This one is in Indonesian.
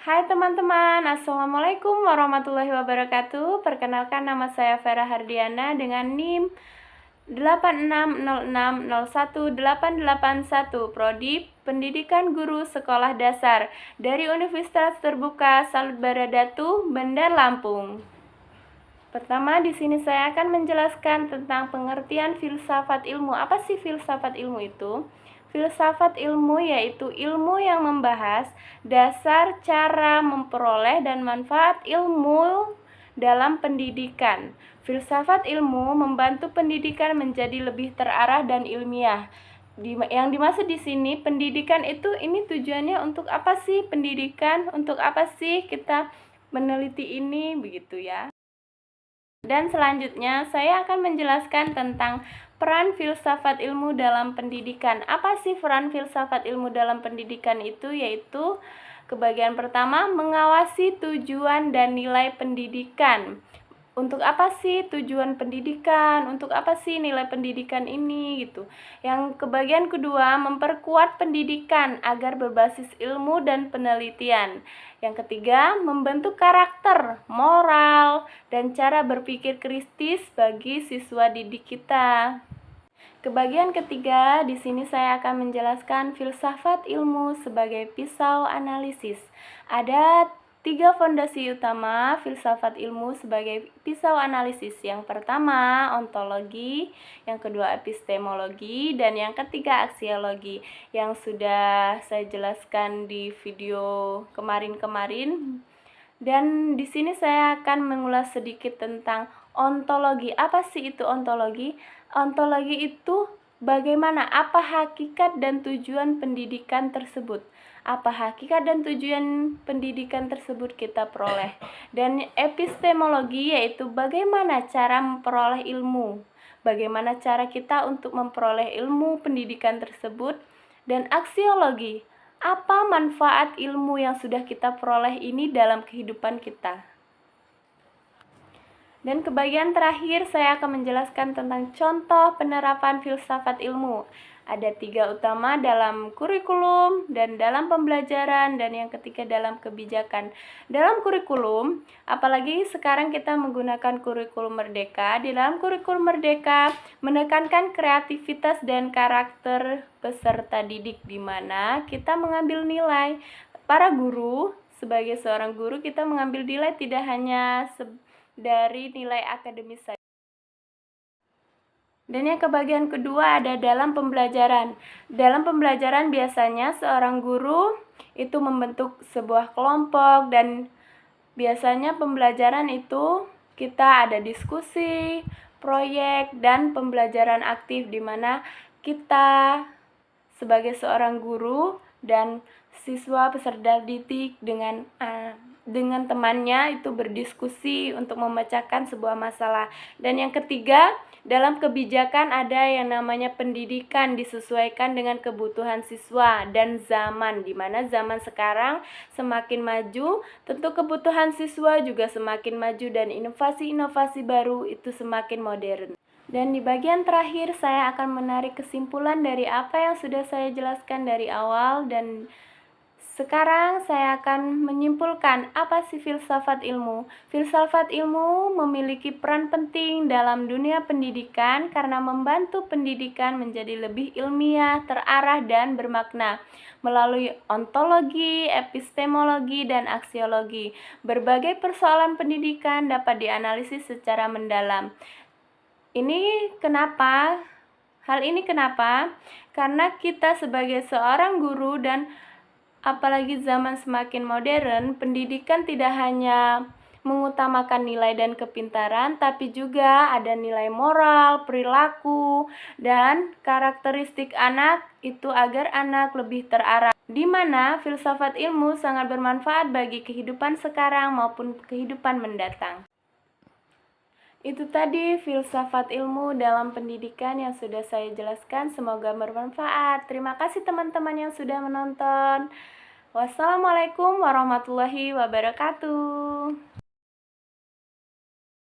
Hai teman-teman, Assalamualaikum warahmatullahi wabarakatuh. Perkenalkan, nama saya Vera Hardiana dengan NIM 8606018881, Prodi Pendidikan Guru Sekolah Dasar dari Universitas Terbuka Salut Baradatu, Bandar Lampung. Pertama, di sini saya akan menjelaskan tentang pengertian filsafat ilmu. Apa sih filsafat ilmu itu? Filsafat ilmu yaitu ilmu yang membahas dasar cara memperoleh dan manfaat ilmu dalam pendidikan. Filsafat ilmu membantu pendidikan menjadi lebih terarah dan ilmiah. Yang dimaksud di sini pendidikan itu, ini tujuannya untuk apa sih pendidikan? Untuk apa sih kita meneliti ini, begitu ya. Dan selanjutnya saya akan menjelaskan tentang peran filsafat ilmu dalam pendidikan. Apa sih peran filsafat ilmu dalam pendidikan itu? Yaitu kebagian pertama, mengawasi tujuan dan nilai pendidikan. Untuk apa sih tujuan pendidikan? Untuk apa sih nilai pendidikan ini gitu. Yang kebagian kedua, memperkuat pendidikan agar berbasis ilmu dan penelitian. Yang ketiga, membentuk karakter, moral, dan cara berpikir kritis bagi siswa didik kita. Kebagian ketiga, di sini saya akan menjelaskan filsafat ilmu sebagai pisau analisis. Ada 3 fondasi utama filsafat ilmu sebagai pisau analisis. Yang pertama, ontologi, yang kedua epistemologi, dan yang ketiga aksiologi, yang sudah saya jelaskan di video kemarin-kemarin. Dan di sini saya akan mengulas sedikit tentang ontologi. Apa sih itu ontologi? Ontologi itu bagaimana, apa hakikat dan tujuan pendidikan tersebut. Apa hakikat dan tujuan pendidikan tersebut kita peroleh. Dan epistemologi yaitu bagaimana cara memperoleh ilmu. Bagaimana cara kita untuk memperoleh ilmu pendidikan tersebut. Dan aksiologi, apa manfaat ilmu yang sudah kita peroleh ini dalam kehidupan kita. Dan kebagian terakhir saya akan menjelaskan tentang contoh penerapan filsafat ilmu. Ada 3 utama dalam kurikulum dan dalam pembelajaran, dan yang ketiga dalam kebijakan. Dalam kurikulum, apalagi sekarang kita menggunakan kurikulum merdeka. Di dalam kurikulum merdeka menekankan kreativitas dan karakter peserta didik, di mana kita mengambil nilai. Para guru, sebagai seorang guru kita mengambil nilai tidak hanya dari nilai akademis saja. Dan yang kebagian kedua ada dalam pembelajaran. Dalam pembelajaran biasanya seorang guru itu membentuk sebuah kelompok, dan biasanya pembelajaran itu kita ada diskusi, proyek, dan pembelajaran aktif, di mana kita sebagai seorang guru dan siswa peserta didik dengan temannya itu berdiskusi untuk memecahkan sebuah masalah. Dan yang ketiga, dalam kebijakan ada yang namanya pendidikan disesuaikan dengan kebutuhan siswa dan zaman, di mana zaman sekarang semakin maju, tentu kebutuhan siswa juga semakin maju, dan inovasi-inovasi baru itu semakin modern. Dan di bagian terakhir saya akan menarik kesimpulan dari apa yang sudah saya jelaskan dari awal, dan sekarang saya akan menyimpulkan apa sih filsafat ilmu. Filsafat ilmu memiliki peran penting dalam dunia pendidikan karena membantu pendidikan menjadi lebih ilmiah, terarah, dan bermakna. Melalui ontologi, epistemologi, dan aksiologi, berbagai persoalan pendidikan dapat dianalisis secara mendalam. Hal ini kenapa? Karena kita sebagai seorang guru, dan apalagi zaman semakin modern, pendidikan tidak hanya mengutamakan nilai dan kepintaran, tapi juga ada nilai moral, perilaku, dan karakteristik anak itu agar anak lebih terarah. Di mana filsafat ilmu sangat bermanfaat bagi kehidupan sekarang maupun kehidupan mendatang. Itu tadi filsafat ilmu dalam pendidikan yang sudah saya jelaskan, semoga bermanfaat. Terima kasih teman-teman yang sudah menonton. Wassalamualaikum warahmatullahi wabarakatuh.